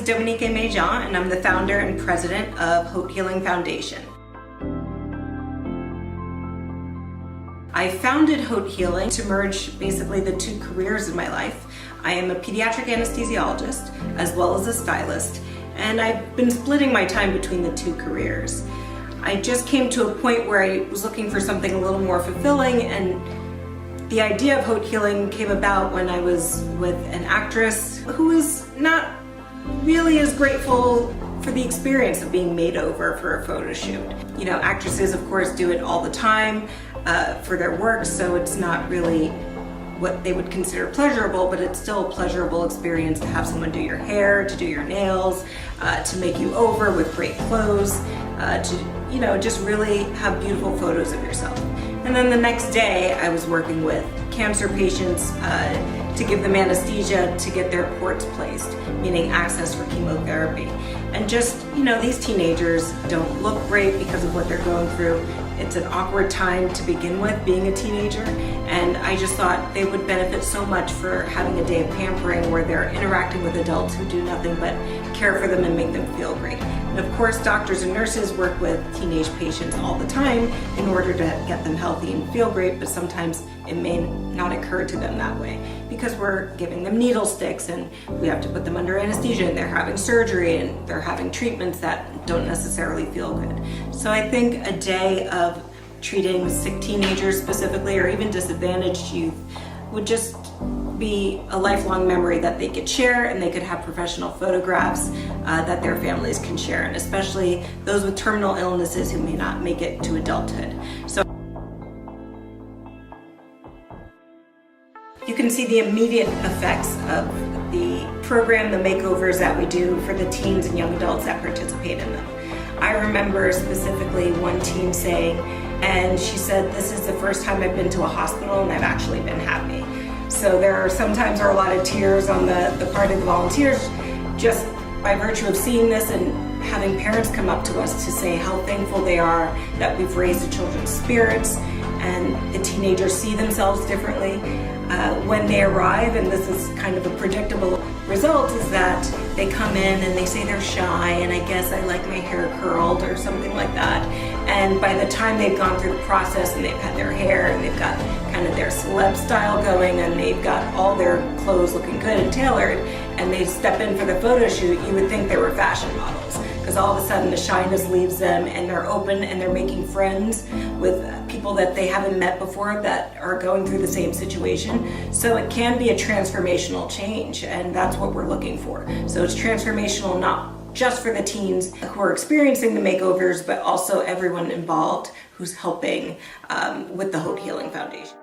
is Dominique Aimee Jean, and I'm the founder and president of HAUTE Healing Foundation. I founded HAUTE Healing to merge basically the two careers in my life. I am a pediatric anesthesiologist as well as a stylist, and I've been splitting my time between the two careers. I just came to a point where I was looking for something a little more fulfilling, and the idea of HAUTE Healing came about when I was with an actress who is not really as grateful for the experience of being made over for a photo shoot. You know, actresses of course do it all the time for their work, so it's not really what they would consider pleasurable, but it's still a pleasurable experience to have someone do your hair, to do your nails, to make you over with great clothes, to, you know, just really have beautiful photos of yourself. And then the next day I was working with cancer patients to give them anesthesia to get their ports placed, meaning access for chemotherapy. And just, you know, these teenagers don't look great because of what they're going through. It's an awkward time to begin with, being a teenager, and I just thought they would benefit so much for having a day of pampering where they're interacting with adults who do nothing but care for them and make them feel great. And of course, doctors and nurses work with teenage patients all the time in order to get them healthy and feel great, but sometimes it may not occur to them that way because we're giving them needle sticks and we have to put them under anesthesia and they're having surgery and they're having treatments that don't necessarily feel good. So I think a day of treating sick teenagers specifically, or even disadvantaged youth, would just be a lifelong memory that they could share, and they could have professional photographs that their families can share, and especially those with terminal illnesses who may not make it to adulthood. So you can see the immediate effects of the program, the makeovers that we do for the teens and young adults that participate in them. I remember specifically one teen saying, and she said, "This is the first time I've been to a hospital and I've actually been happy." So sometimes there are a lot of tears on the part of the volunteers just by virtue of seeing this and having parents come up to us to say how thankful they are that we've raised the children's spirits, and the teenagers see themselves differently when they arrive. And this is kind of a predictable result, is that they come in and they say they're shy, and I guess I like my hair curled or something like that. And by the time they've gone through the process and they've had their hair and they've got kind of their celeb style going and they've got all their clothes looking good and tailored, and they step in for the photo shoot, you would think they were fashion models, because all of a sudden the shyness leaves them and they're open and they're making friends with people that they haven't met before that are going through the same situation. So it can be a transformational change, and that's what we're looking for. So it's transformational not just for the teens who are experiencing the makeovers, but also everyone involved who's helping with the HAUTE Healing Foundation.